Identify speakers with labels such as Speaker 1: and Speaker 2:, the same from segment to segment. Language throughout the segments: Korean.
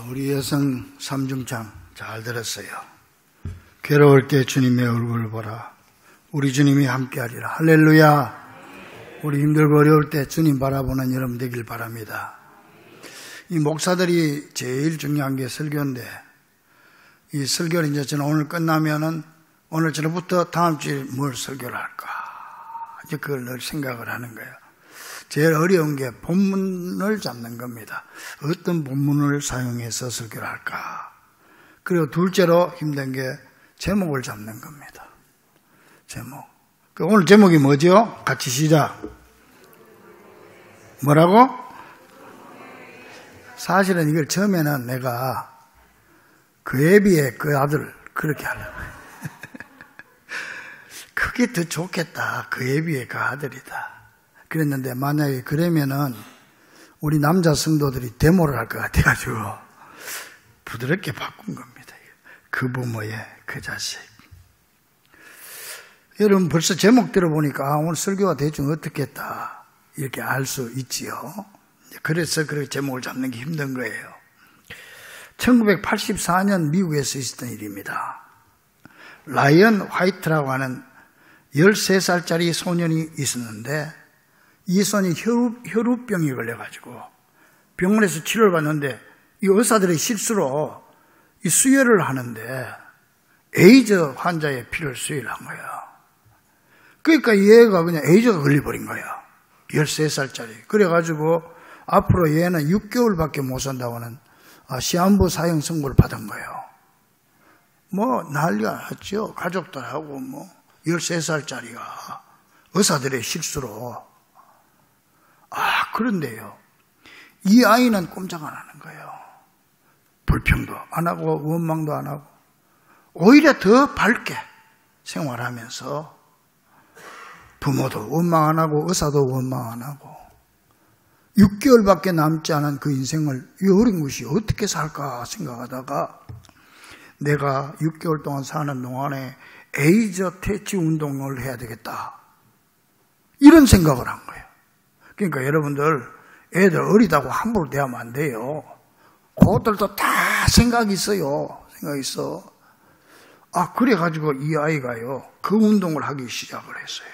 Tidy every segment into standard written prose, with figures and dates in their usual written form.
Speaker 1: 우리 여성 삼중창 잘 들었어요. 괴로울 때 주님의 얼굴을 보라. 우리 주님이 함께하리라. 할렐루야. 우리 힘들고 어려울 때 주님 바라보는 여러분 되길 바랍니다. 이 목사들이 제일 중요한 게 설교인데, 이 설교를 이제 저는 오늘 끝나면은 오늘 저녁부터 다음 주에 뭘 설교를 할까, 이제 그걸 늘 생각을 하는 거예요. 제일 어려운 게 본문을 잡는 겁니다. 어떤 본문을 사용해서 설교를 할까. 그리고 둘째로 힘든 게 제목을 잡는 겁니다. 제목. 오늘 제목이 뭐죠? 같이 시작. 뭐라고? 사실은 이걸 처음에는 내가 그 애비의 그 아들 그렇게 하려고. 그게 더 좋겠다. 그 애비의 그 아들이다. 그랬는데 만약에 그러면은 우리 남자 성도들이 데모를 할 것 같아가지고 부드럽게 바꾼 겁니다. 그 부모의 그 자식. 여러분 벌써 제목 들어보니까 오늘 설교가 대충 어떻겠다 이렇게 알 수 있지요. 그래서 그렇게 제목을 잡는 게 힘든 거예요. 1984년 미국에서 있었던 일입니다. 라이언 화이트라고 하는 13살짜리 소년이 있었는데 이 손이 혈우병이 걸려가지고 병원에서 치료를 받는데 이 의사들의 실수로 이 수혈을 하는데 에이즈 환자의 피를 수혈을 한 거예요. 그러니까 얘가 그냥 에이즈가 걸려버린 거예요. 13살짜리. 그래가지고 앞으로 얘는 6개월밖에 못 산다고 하는 시한부 사형 선고를 받은 거예요. 뭐 난리가 났죠. 가족들하고 13살짜리가 의사들의 실수로. 그런데요, 이 아이는 꼼짝 안 하는 거예요. 불평도 안 하고 원망도 안 하고 오히려 더 밝게 생활하면서 부모도 원망 안 하고 의사도 원망 안 하고 6개월밖에 남지 않은 그 인생을 이 어린 것이 어떻게 살까 생각하다가 내가 6개월 동안 사는 동안에 에이즈 퇴치 운동을 해야 되겠다, 이런 생각을 한 거예요. 그러니까 여러분들 애들 어리다고 함부로 대하면 안 돼요. 그것들도 다 생각이 있어요. 생각이 있어. 그래가지고 이 아이가요, 그 운동을 하기 시작을 했어요.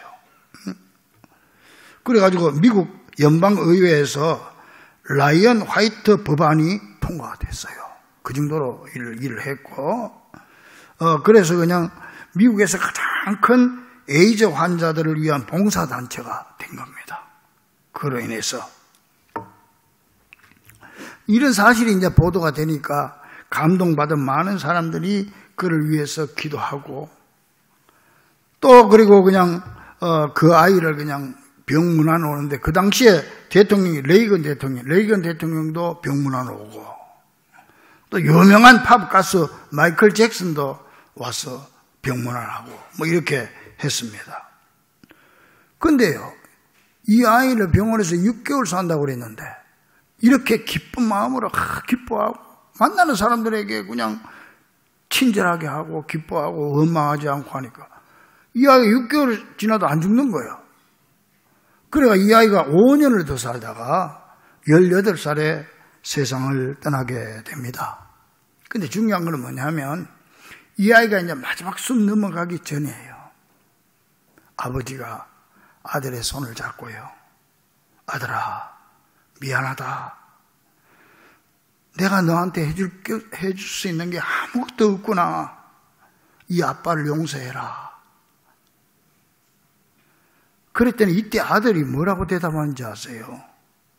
Speaker 1: 그래가지고 미국 연방의회에서 라이언 화이트 법안이 통과가 됐어요. 그 정도로 일을 했고, 그래서 그냥 미국에서 가장 큰 에이즈 환자들을 위한 봉사단체가 된 겁니다. 그로 인해서 이런 사실이 이제 보도가 되니까 감동받은 많은 사람들이 그를 위해서 기도하고, 또 그리고 그냥 그 아이를 그냥 병문안 오는데, 그 당시에 대통령이 레이건 대통령도 병문안 오고, 또 유명한 팝 가수 마이클 잭슨도 와서 병문안하고 이렇게 했습니다. 근데요, 이 아이를 병원에서 6개월 산다고 그랬는데 이렇게 기쁜 마음으로 기뻐하고 만나는 사람들에게 그냥 친절하게 하고 기뻐하고 원망하지 않고 하니까 이 아이가 6개월 지나도 안 죽는 거예요. 그래가 이 아이가 5년을 더 살다가 18살에 세상을 떠나게 됩니다. 근데 중요한 건 뭐냐면 이 아이가 이제 마지막 숨 넘어가기 전이에요. 아버지가 아들의 손을 잡고요, 아들아, 미안하다. 내가 너한테 해줄 수 있는 게 아무것도 없구나. 이 아빠를 용서해라. 그랬더니 이때 아들이 뭐라고 대답하는지 아세요?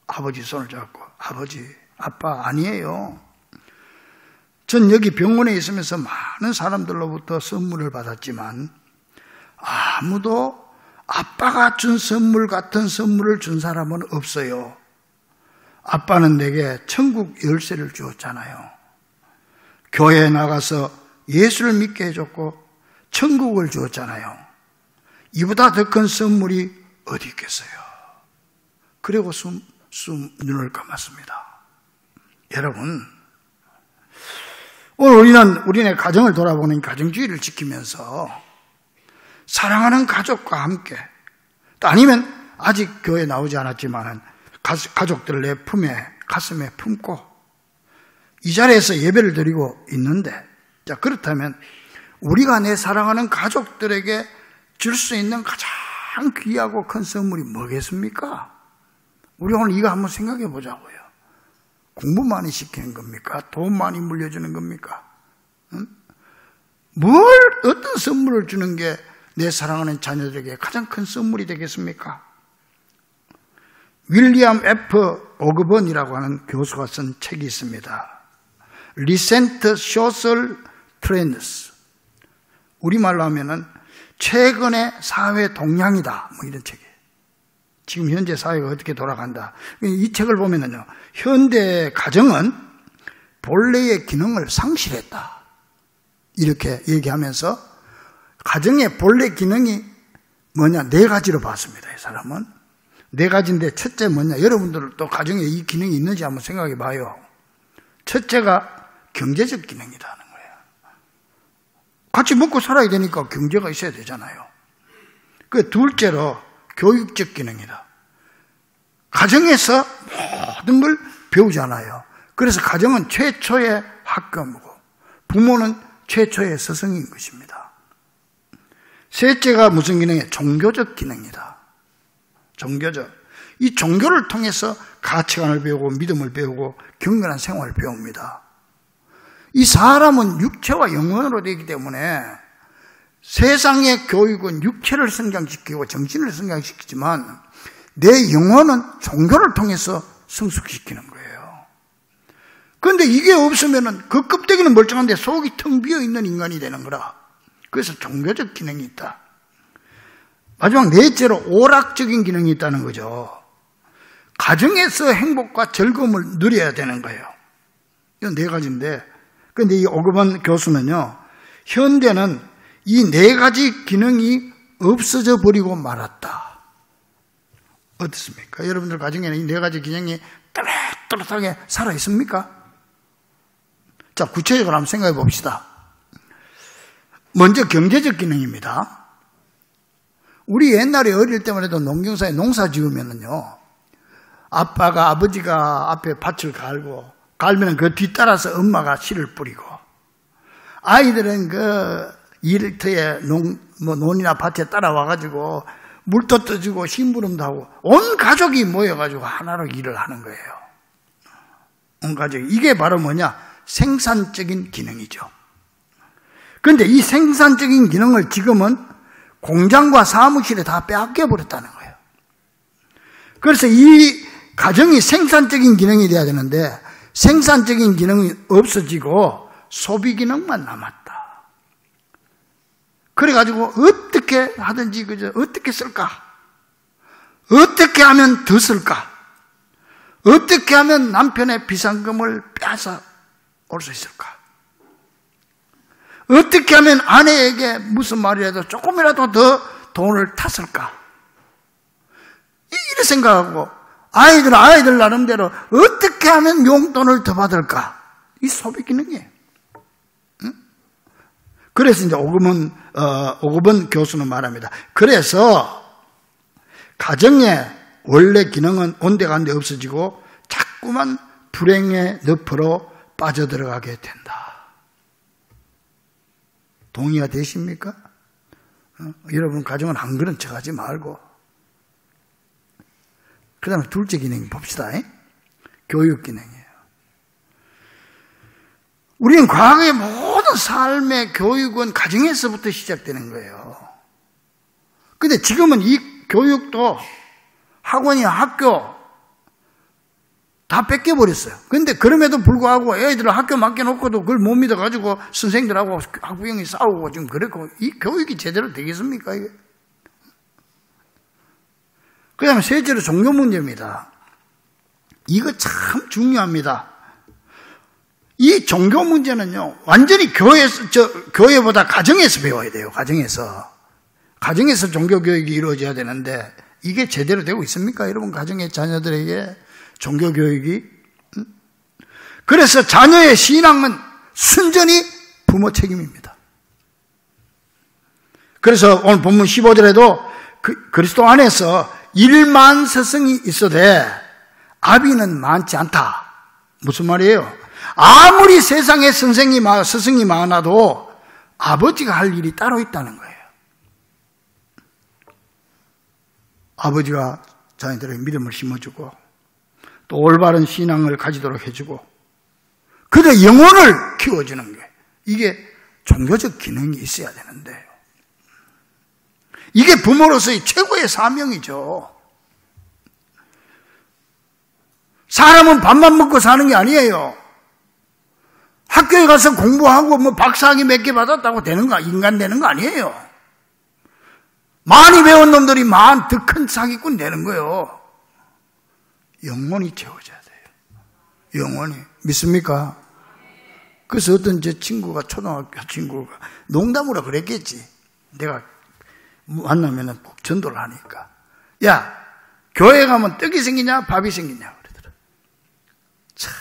Speaker 1: 아버지 손을 잡고, 아버지, 아빠 아니에요. 전 여기 병원에 있으면서 많은 사람들로부터 선물을 받았지만 아무도 아빠가 준 선물 같은 선물을 준 사람은 없어요. 아빠는 내게 천국 열쇠를 주었잖아요. 교회에 나가서 예수를 믿게 해줬고 천국을 주었잖아요. 이보다 더 큰 선물이 어디 있겠어요. 그리고 눈을 감았습니다. 여러분, 오늘 우리네 가정을 돌아보는 가정주의를 지키면서 사랑하는 가족과 함께, 또 아니면 아직 교회에 나오지 않았지만 가족들을 내 품에, 가슴에 품고 이 자리에서 예배를 드리고 있는데, 자, 그렇다면 우리가 내 사랑하는 가족들에게 줄 수 있는 가장 귀하고 큰 선물이 뭐겠습니까? 우리 오늘 이거 한번 생각해 보자고요. 공부 많이 시키는 겁니까? 돈 많이 물려주는 겁니까? 응? 어떤 선물을 주는 게 내 사랑하는 자녀들에게 가장 큰 선물이 되겠습니까? 윌리엄 F. 오그번이라고 하는 교수가 쓴 책이 있습니다. Recent Social Trends. 우리말로 하면은 최근의 사회 동향이다. 뭐 이런 책이에요. 지금 현재 사회가 어떻게 돌아간다. 이 책을 보면은요, 현대 가정은 본래의 기능을 상실했다. 이렇게 얘기하면서 가정의 본래 기능이 뭐냐? 4가지로 봤습니다. 이 사람은. 4가지인데 첫째 뭐냐? 여러분들 또 가정에 이 기능이 있는지 한번 생각해 봐요. 첫째가 경제적 기능이라는 거예요. 같이 먹고 살아야 되니까 경제가 있어야 되잖아요. 그 둘째로 교육적 기능이다. 가정에서 모든 걸 배우잖아요. 그래서 가정은 최초의 학교이고 부모는 최초의 스승인 것입니다. 셋째가 무슨 기능이에요? 종교적 기능이다. 종교적. 이 종교를 통해서 가치관을 배우고 믿음을 배우고 경건한 생활을 배웁니다. 이 사람은 육체와 영혼으로 되기 때문에 세상의 교육은 육체를 성장시키고 정신을 성장시키지만 내 영혼은 종교를 통해서 성숙시키는 거예요. 그런데 이게 없으면 그 껍데기는 멀쩡한데 속이 텅 비어 있는 인간이 되는 거라. 그래서 종교적 기능이 있다. 마지막 넷째로 오락적인 기능이 있다는 거죠. 가정에서 행복과 즐거움을 누려야 되는 거예요. 이건 4가지인데, 그런데 이 오그번 교수는요, 현대는 이 4가지 기능이 없어져 버리고 말았다. 어떻습니까? 여러분들 가정에는 이 4가지 기능이 또렷하게 살아 있습니까? 자, 구체적으로 한번 생각해 봅시다. 먼저 경제적 기능입니다. 우리 옛날에 어릴 때만 해도 농경사에 농사 지으면은요, 아버지가 앞에 밭을 갈면 그 뒤따라서 엄마가 씨를 뿌리고, 아이들은 그 일터에 논이나 밭에 따라와가지고 물도 떠주고 심부름도 하고 온 가족이 모여가지고 하나로 일을 하는 거예요. 온 가족이. 이게 바로 뭐냐? 생산적인 기능이죠. 그런데 이 생산적인 기능을 지금은 공장과 사무실에 다 빼앗겨 버렸다는 거예요. 그래서 이 가정이 생산적인 기능이 돼야 되는데 생산적인 기능이 없어지고 소비 기능만 남았다. 그래가지고 어떻게 하든지 그저 어떻게 쓸까? 어떻게 하면 더 쓸까? 어떻게 하면 남편의 비상금을 빼앗아 올 수 있을까? 어떻게 하면 아내에게 무슨 말이라도 조금이라도 더 돈을 탔을까? 이렇게 생각하고 아이들 나름대로 어떻게 하면 용돈을 더 받을까? 이 소비 기능이에요. 응? 그래서 이제 오그번 교수는 말합니다. 그래서 가정의 원래 기능은 온데간데 없어지고 자꾸만 불행의 늪으로 빠져들어가게 된다. 동의가 되십니까? 여러분 가정은 안 그런 척 하지 말고. 그 다음에 둘째 기능 봅시다. 교육 기능이에요. 우리는 과거의 모든 삶의 교육은 가정에서부터 시작되는 거예요. 근데 지금은 이 교육도 학원이나 학교 다 뺏겨버렸어요. 근데 그럼에도 불구하고 애들을 학교 맡겨놓고도 그걸 못 믿어가지고 선생들하고 학부형이 싸우고 지금 그랬고, 이 교육이 제대로 되겠습니까, 이게? 그 다음에 셋째로 종교 문제입니다. 이거 참 중요합니다. 이 종교 문제는요, 완전히 교회보다 가정에서 배워야 돼요, 가정에서. 가정에서 종교 교육이 이루어져야 되는데, 이게 제대로 되고 있습니까? 여러분, 가정의 자녀들에게 종교 교육이. 그래서 자녀의 신앙은 순전히 부모 책임입니다. 그래서 오늘 본문 15절에도 그리스도 안에서 1만 스승이 있어도 아비는 많지 않다. 무슨 말이에요? 아무리 세상에 스승이 많아도 아버지가 할 일이 따로 있다는 거예요. 아버지가 자녀들에게 믿음을 심어주고 또 올바른 신앙을 가지도록 해주고 그들의 영혼을 키워주는 게 이게 종교적 기능이 있어야 되는데요. 이게 부모로서의 최고의 사명이죠. 사람은 밥만 먹고 사는 게 아니에요. 학교에 가서 공부하고 뭐 박사학위 몇 개 받았다고 되는 거, 인간 되는 거 아니에요. 많이 배운 놈들이 더 큰 사기꾼 되는 거예요. 영혼이 채워져야 돼요. 영혼이. 믿습니까? 그래서 어떤 제 친구가, 초등학교 친구가 농담으로 그랬겠지. 내가 만나면 꼭 전도를 하니까. 야, 교회 가면 떡이 생기냐, 밥이 생기냐 그러더라. 참.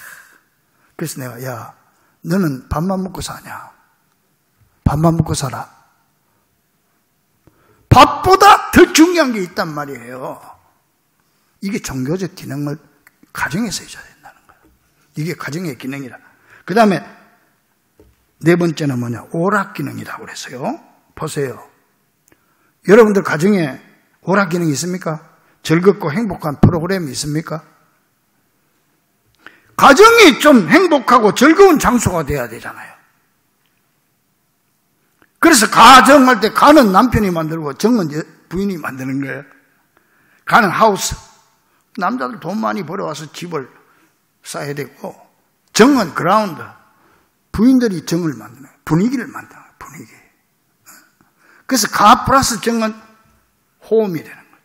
Speaker 1: 그래서 내가, 야, 너는 밥만 먹고 사냐? 밥만 먹고 살아. 밥보다 더 중요한 게 있단 말이에요. 이게 종교적 기능을 가정에서 해줘야 된다는 거예요. 이게 가정의 기능이라. 그 다음에 네 번째는 뭐냐? 오락 기능이라고 그랬어요. 보세요. 여러분들 가정에 오락 기능이 있습니까? 즐겁고 행복한 프로그램이 있습니까? 가정이 좀 행복하고 즐거운 장소가 돼야 되잖아요. 그래서 가정할 때 가는 남편이 만들고 정은 부인이 만드는 거예요. 가는 하우스. 남자들 돈 많이 벌어와서 집을 쌓아야 되고 정은 그라운드. 부인들이 정을 만드는 거예요. 분위기를 만드는 거예요. 분위기. 그래서 가 플러스 정은 홈이 되는 거예요.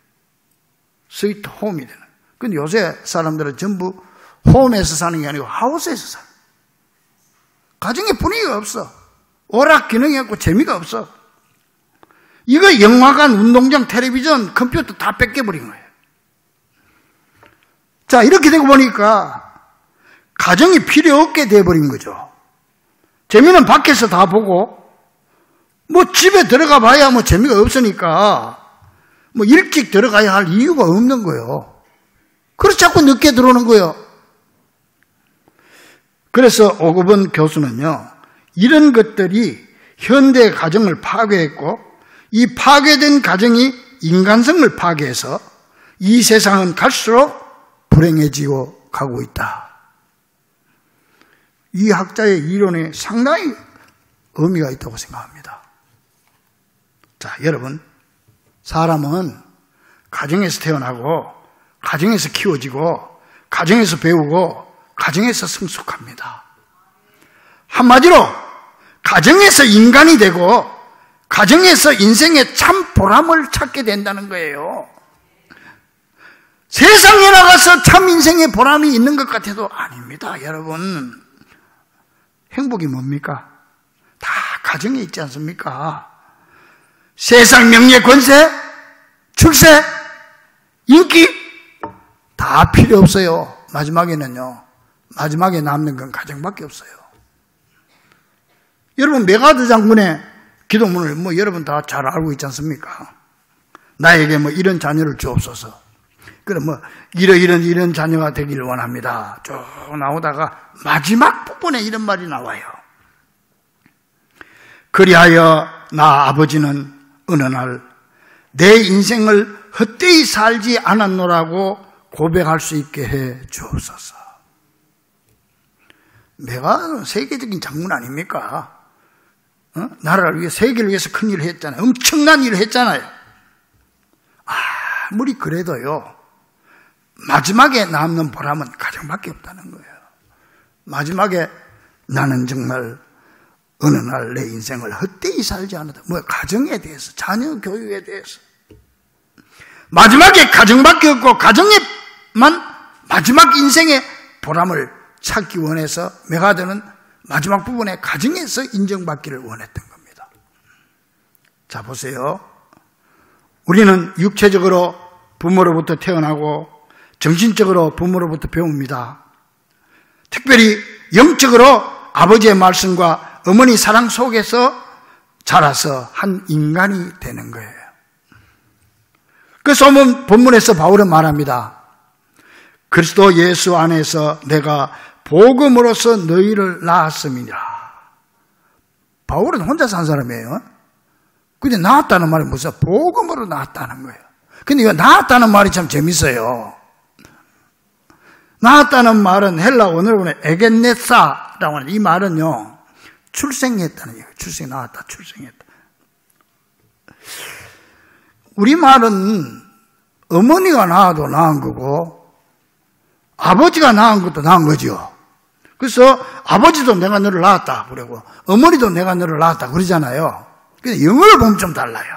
Speaker 1: 스위트 홈이 되는 거예요. 근데 요새 사람들은 전부 홈에서 사는 게 아니고 하우스에서 살아요. 가정에 분위기가 없어. 오락 기능이 없고 재미가 없어. 이거 영화관, 운동장, 텔레비전, 컴퓨터 다 뺏겨버린 거예요. 자, 이렇게 되고 보니까 가정이 필요 없게 돼버린 거죠. 재미는 밖에서 다 보고 뭐 집에 들어가 봐야 뭐 재미가 없으니까 뭐 일찍 들어가야 할 이유가 없는 거예요. 그래서 자꾸 늦게 들어오는 거예요. 그래서 오급원 교수는요, 이런 것들이 현대 가정을 파괴했고 이 파괴된 가정이 인간성을 파괴해서 이 세상은 갈수록 불행해지고 가고 있다. 이 학자의 이론에 상당히 의미가 있다고 생각합니다. 자, 여러분, 사람은 가정에서 태어나고 가정에서 키워지고 가정에서 배우고 가정에서 성숙합니다. 한마디로 가정에서 인간이 되고 가정에서 인생의 참 보람을 찾게 된다는 거예요. 세상에 나가서 참 인생의 보람이 있는 것 같아도 아닙니다. 여러분, 행복이 뭡니까? 다 가정에 있지 않습니까? 세상 명예 권세, 출세, 인기 다 필요 없어요. 마지막에는요, 마지막에 남는 건 가정밖에 없어요. 여러분, 메가드 장군의 기도문을 뭐 여러분 다 잘 알고 있지 않습니까? 나에게 뭐 이런 자녀를 주옵소서. 그럼 뭐 이런 자녀가 되기를 원합니다. 쭉 나오다가 마지막 부분에 이런 말이 나와요. 그리하여 나 아버지는 어느 날 내 인생을 헛되이 살지 않았노라고 고백할 수 있게 해 주옵소서. 메가드는 세계적인 장군 아닙니까? 나라를 위해, 세계를 위해서 큰 일을 했잖아요. 엄청난 일을 했잖아요. 아무리 그래도요, 마지막에 남는 보람은 가정밖에 없다는 거예요. 마지막에 나는 정말 어느 날 내 인생을 헛되이 살지 않았다. 뭐 가정에 대해서, 자녀 교육에 대해서. 마지막에 가정밖에 없고 가정에만 마지막 인생의 보람을 찾기 원해서 메가드는 마지막 부분에 가정에서 인정받기를 원했던 겁니다. 자, 보세요. 우리는 육체적으로 부모로부터 태어나고 정신적으로 부모로부터 배웁니다. 특별히 영적으로 아버지의 말씀과 어머니 사랑 속에서 자라서 한 인간이 되는 거예요. 그래서 본문에서 바울은 말합니다. 그리스도 예수 안에서 내가 복음으로서 너희를 낳았음이니라. 바울은 혼자 산 사람이에요. 근데 낳았다는 말이 무슨 복음으로 낳았다는 거예요. 근데 이거 낳았다는 말이 참 재밌어요. 낳았다는 말은 헬라 원어로 보면 에겐네사라고 하는 이 말은요, 출생했다는 얘기예요. 나왔다, 출생했다. 우리말은 어머니가 낳아도 낳은 거고 아버지가 낳은 것도 낳은 거죠. 그래서 아버지도 내가 너를 낳았다 그러고 어머니도 내가 너를 낳았다 그러잖아요. 근데 영어를 보면 좀 달라요.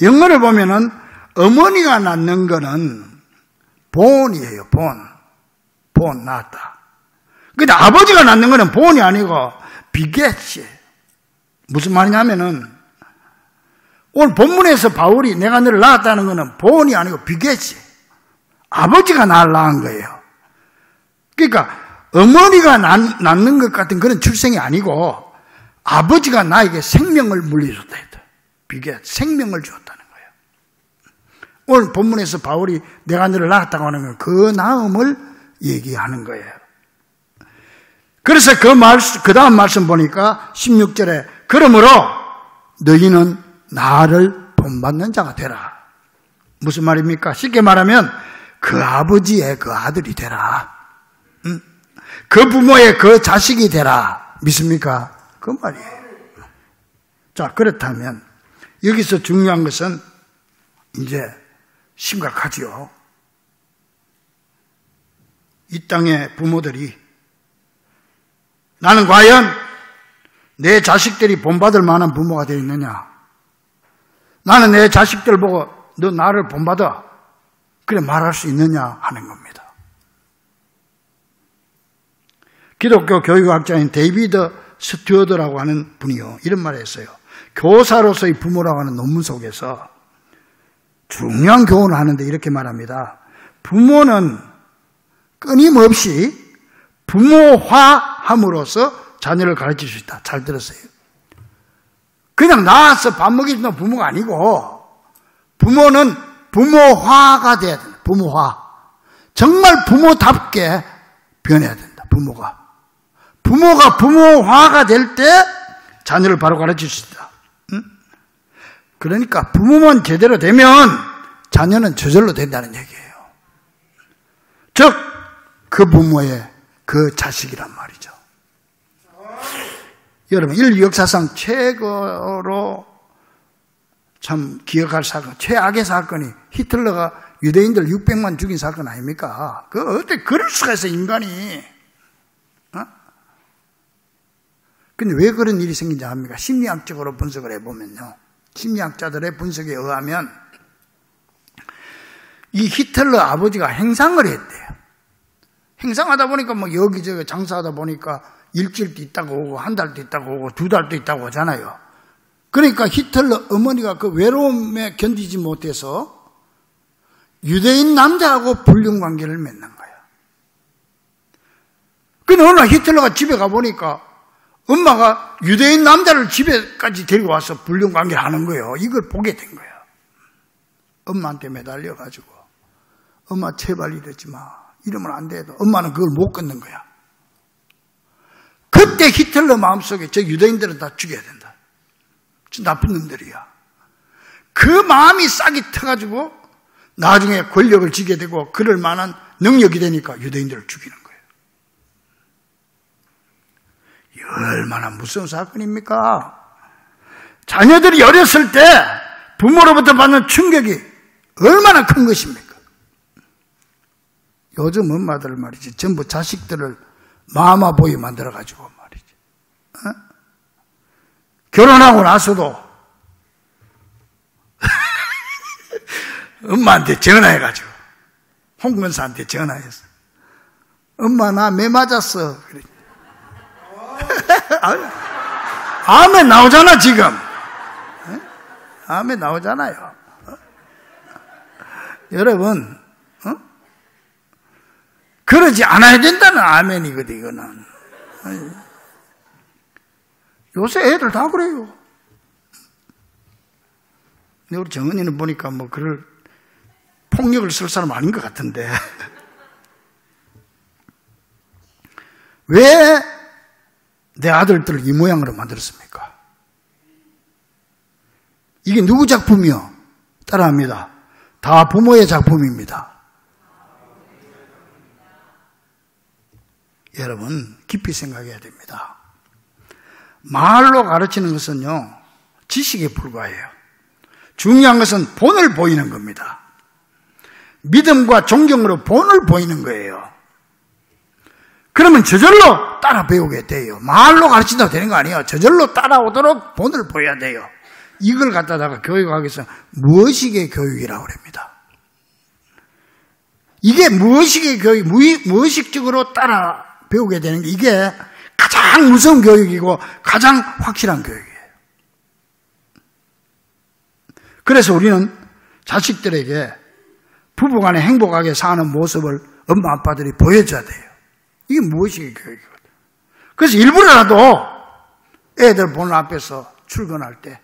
Speaker 1: 영어를 보면은 어머니가 낳는 거는 본이에요. 본 낳았다. 근데 아버지가 낳는 거는 본이 아니고 비겟이에요. 무슨 말이냐면은 오늘 본문에서 바울이 내가 너를 낳았다는 거는 본이 아니고 비겟이에요. 아버지가 나를 낳은 거예요. 그러니까 어머니가 낳는 것 같은 그런 출생이 아니고 아버지가 나에게 생명을 물려줬다 했다. 비겟, 생명을 주었다는 거예요. 오늘 본문에서 바울이 내가 너를 낳았다고 하는 건 그 낳음을 얘기하는 거예요. 그래서 그 다음 말씀 보니까 16절에 그러므로 너희는 나를 본받는 자가 되라. 무슨 말입니까? 쉽게 말하면 그 아버지의 그 아들이 되라. 그 부모의 그 자식이 되라. 믿습니까? 그 말이에요. 자, 그렇다면 여기서 중요한 것은 이제 심각하지요. 이 땅의 부모들이 나는 과연 내 자식들이 본받을 만한 부모가 되어 있느냐? 나는 내 자식들 보고 너 나를 본받아. 그래 말할 수 있느냐 하는 겁니다. 기독교 교육학자인 데이비드 스튜어드라고 하는 분이요, 이런 말을 했어요. 교사로서의 부모라고 하는 논문 속에서 중요한 교훈을 하는데 이렇게 말합니다. 부모는 끊임없이 부모화함으로써 자녀를 가르칠 수 있다. 잘 들었어요. 그냥 낳아서 밥 먹이는 부모가 아니고 부모는 부모화가 돼야 된다. 부모화. 정말 부모답게 변해야 된다. 부모가 부모화가 될 때 자녀를 바로 가르칠 수 있다. 그러니까 부모만 제대로 되면 자녀는 저절로 된다는 얘기예요. 즉 그 부모의 그 자식이란 말이죠. 여러분, 인류 역사상 최고로 참 기억할 사건, 최악의 사건이 히틀러가 유대인들 600만 죽인 사건 아닙니까? 어떻게 그럴 수가 있어, 인간이. 근데 왜 그런 일이 생긴지 압니까? 심리학적으로 분석을 해보면요. 심리학자들의 분석에 의하면 이 히틀러 아버지가 행상을 했대요. 행상하다 보니까 뭐 여기저기 장사하다 보니까 일주일도 있다고 오고 한 달도 있다고 오고 두 달도 있다고 오잖아요. 그러니까 히틀러 어머니가 그 외로움에 견디지 못해서 유대인 남자하고 불륜관계를 맺는 거예요. 근데 어느 날 히틀러가 집에 가보니까 엄마가 유대인 남자를 집에까지 데리고 와서 불륜관계를 하는 거예요. 이걸 보게 된 거예요. 엄마한테 매달려가지고 엄마 제발 이러지 마. 이러면 안 돼도 엄마는 그걸 못 끊는 거야. 그때 히틀러 마음속에 저 유대인들은 다 죽여야 된다. 저 나쁜 놈들이야. 그 마음이 싹이 터가지고 나중에 권력을 쥐게 되고 그럴 만한 능력이 되니까 유대인들을 죽이는 거예요. 얼마나 무서운 사건입니까? 자녀들이 어렸을 때 부모로부터 받는 충격이 얼마나 큰 것입니까? 요즘 엄마들 말이지 전부 자식들을 마마보이 만들어가지고 말이지 결혼하고 나서도 엄마한테 전화해가지고 홍근사한테 전화했어. 엄마 나 매 맞았어. 그래. 암에 나오잖아 지금. 암에 나오잖아요. 여러분 그러지 않아야 된다는 아멘이거든 이거는. 요새 애들 다 그래요. 근데 우리 정은이는 보니까 뭐 그럴 폭력을 쓸 사람 아닌 것 같은데 왜 내 아들들을 이 모양으로 만들었습니까? 이게 누구 작품이요? 따라합니다. 다 부모의 작품입니다. 여러분, 깊이 생각해야 됩니다. 말로 가르치는 것은요, 지식에 불과해요. 중요한 것은 본을 보이는 겁니다. 믿음과 존경으로 본을 보이는 거예요. 그러면 저절로 따라 배우게 돼요. 말로 가르친다고 되는 거 아니에요. 저절로 따라오도록 본을 보여야 돼요. 이걸 갖다가 교육학에서 무의식의 교육이라고 합니다. 이게 무의식의 교육, 무의식적으로 따라 배우게 되는 게 이게 가장 무서운 교육이고 가장 확실한 교육이에요. 그래서 우리는 자식들에게 부부간에 행복하게 사는 모습을 엄마 아빠들이 보여줘야 돼요. 이게 무의식의 교육이거든요. 그래서 일부러라도 애들 보는 앞에서 출근할 때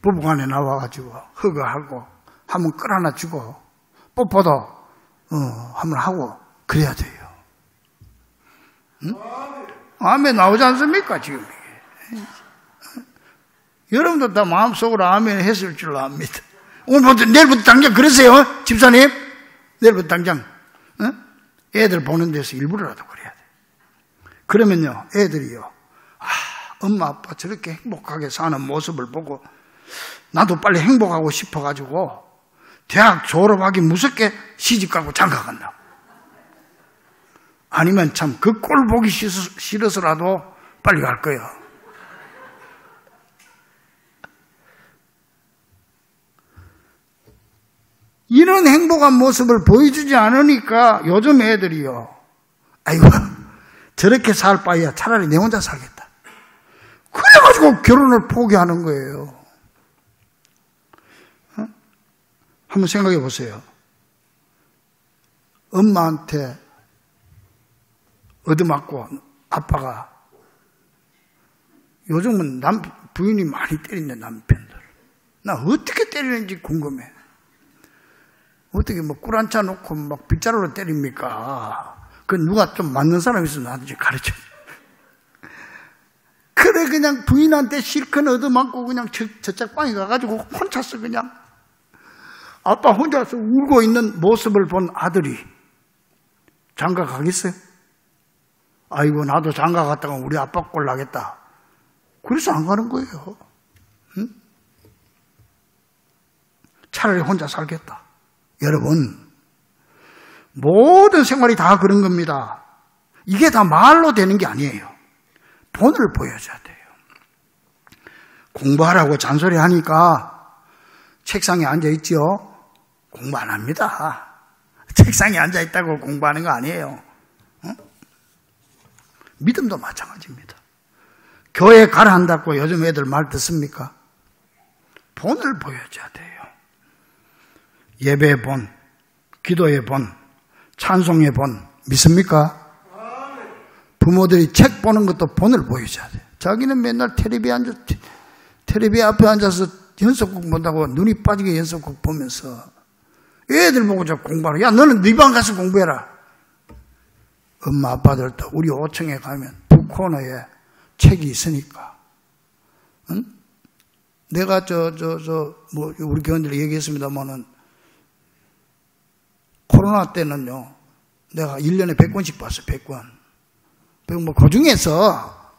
Speaker 1: 부부간에 나와가지고 허그하고 한번 끌어안아주고 뽀뽀도 한번 하고 그래야 돼요. 응? 아멘 나오지 않습니까 지금? 여러분도 다 마음속으로 아멘 했을 줄 압니다. 오늘부터 내일부터 당장 그러세요 집사님. 내일부터 당장 애들 보는 데서 일부러라도 그래야 돼. 그러면요 애들이요 엄마 아빠 저렇게 행복하게 사는 모습을 보고 나도 빨리 행복하고 싶어가지고 대학 졸업하기 무섭게 시집가고 장가간다. 아니면 참 그 꼴 보기 싫어서라도 빨리 갈 거예요. 이런 행복한 모습을 보여주지 않으니까 요즘 애들이요. 아이고 저렇게 살 바에야 차라리 내 혼자 살겠다. 그래가지고 결혼을 포기하는 거예요. 한번 생각해 보세요. 엄마한테 얻어맞고 아빠가 요즘은 부인이 많이 때리네 남편들. 나 어떻게 때리는지 궁금해. 어떻게 뭐 꿀 한 차 놓고 막 빗자루로 때립니까? 그 누가 좀 맞는 사람이 있으면 나한테 가르쳐. 그래 그냥 부인한테 실컷 얻어맞고 그냥 저짝방에 가가지고 혼자서 그냥 아빠 혼자서 울고 있는 모습을 본 아들이 장가 가겠어요? 아이고 나도 장가 갔다가 우리 아빠 꼴 나겠다. 그래서 안 가는 거예요. 응? 차라리 혼자 살겠다. 여러분 모든 생활이 다 그런 겁니다. 이게 다 말로 되는 게 아니에요. 본을 보여줘야 돼요. 공부하라고 잔소리하니까 책상에 앉아있지요. 공부 안 합니다. 책상에 앉아있다고 공부하는 거 아니에요. 믿음도 마찬가지입니다. 교회 가라 한다고 요즘 애들 말 듣습니까? 본을 보여줘야 돼요. 예배의 본, 기도의 본, 찬송의 본 믿습니까? 부모들이 책 보는 것도 본을 보여줘야 돼요. 자기는 맨날 텔레비 앞에 앉아서 연속곡 본다고 눈이 빠지게 연속곡 보면서 애들 보고 저 공부하라. 야 너는 네 방 가서 공부해라. 엄마 아빠들도 우리 5층에 가면 북코너에 책이 있으니까. 응? 내가 뭐 우리 교원들 얘기했습니다만은 코로나 때는요 내가 1년에 100권씩 봤어. 100권. 뭐 그 중에서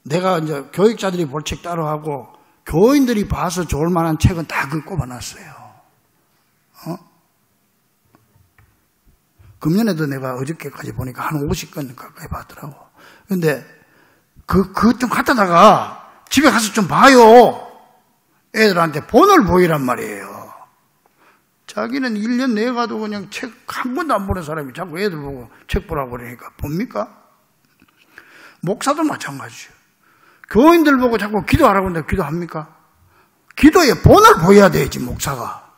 Speaker 1: 내가 이제 교육자들이 볼 책 따로 하고 교인들이 봐서 좋을 만한 책은 다 그 꼽아놨어요. 금년에도 내가 어저께까지 보니까 한 50권 가까이 봤더라고. 근데 그것 좀 갖다다가 집에 가서 좀 봐요. 애들한테 본을 보이란 말이에요. 자기는 1년 내에 가도 그냥 책 한 번도 안 보는 사람이 자꾸 애들 보고 책 보라고 그러니까 봅니까? 목사도 마찬가지예요. 교인들 보고 자꾸 기도하라고 하는데 기도합니까? 기도에 본을 보여야 되지 목사가.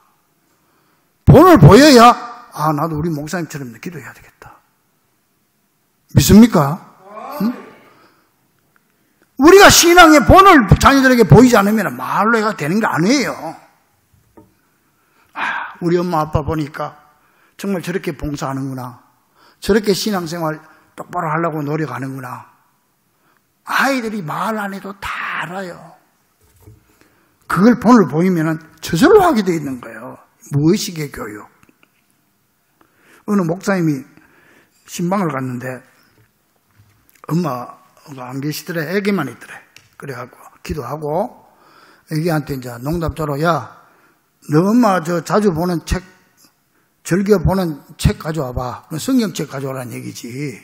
Speaker 1: 본을 보여야 나도 우리 목사님처럼 기도해야 되겠다. 믿습니까? 응? 우리가 신앙의 본을 자녀들에게 보이지 않으면 말로 해가 되는 게 아니에요. 우리 엄마 아빠 보니까 정말 저렇게 봉사하는구나. 저렇게 신앙생활 똑바로 하려고 노력하는구나. 아이들이 말 안 해도 다 알아요. 그걸 본을 보이면은 저절로 하게 돼 있는 거예요. 무의식의 교육. 어느 목사님이 신방을 갔는데 엄마가 안 계시더래. 애기만 있더래. 그래갖고 기도하고 애기한테 이제 농담처럼 야, 너 엄마 저 자주 보는 책, 즐겨 보는 책 가져와봐. 성경책 가져오라는 얘기지.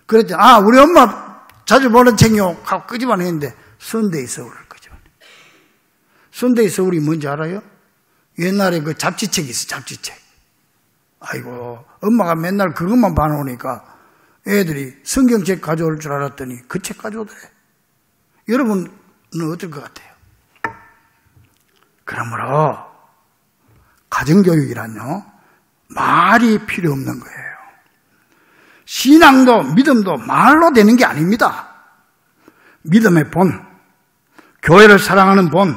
Speaker 1: 그랬더니 아, 우리 엄마 자주 보는 책요 하고 끄집어냈는데 선데이 서울을 끄집어내. 선데이 서울이 뭔지 알아요? 옛날에 그 잡지책이 있어. 잡지책. 아이고, 엄마가 맨날 그것만 봐놓으니까 애들이 성경책 가져올 줄 알았더니 그 책 가져오더래. 여러분은 어떨 것 같아요? 그러므로 가정교육이란요, 말이 필요 없는 거예요. 신앙도 믿음도 말로 되는 게 아닙니다. 믿음의 본, 교회를 사랑하는 본,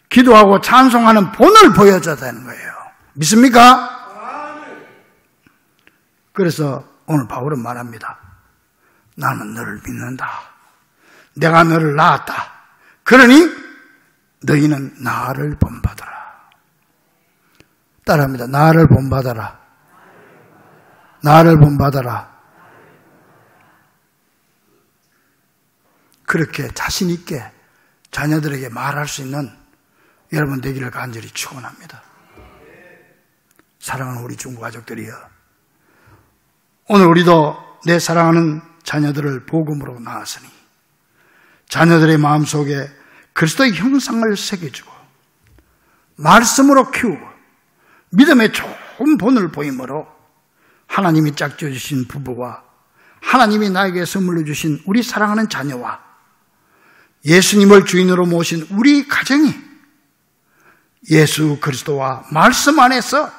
Speaker 1: 기도하고 찬송하는 본을 보여줘야 되는 거예요. 믿습니까? 그래서 오늘 바울은 말합니다. 나는 너를 믿는다. 내가 너를 낳았다. 그러니 너희는 나를 본받아라. 따라합니다. 나를 본받아라. 나를 본받아라. 그렇게 자신 있게 자녀들에게 말할 수 있는 여러분 되기를 간절히 축원합니다. 사랑하는 우리 중고 가족들이여, 오늘 우리도 내 사랑하는 자녀들을 복음으로 낳았으니 자녀들의 마음속에 그리스도의 형상을 새겨주고 말씀으로 키우고 믿음의 좋은 본을 보임으로 하나님이 짝지어 주신 부부와 하나님이 나에게 선물로 주신 우리 사랑하는 자녀와 예수님을 주인으로 모신 우리 가정이 예수 그리스도와 말씀 안에서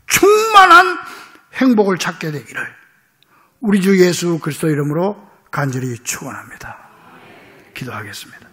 Speaker 1: 충만한 행복을 찾게 되기를 우리 주 예수 그리스도 이름으로 간절히 축원합니다. 기도하겠습니다.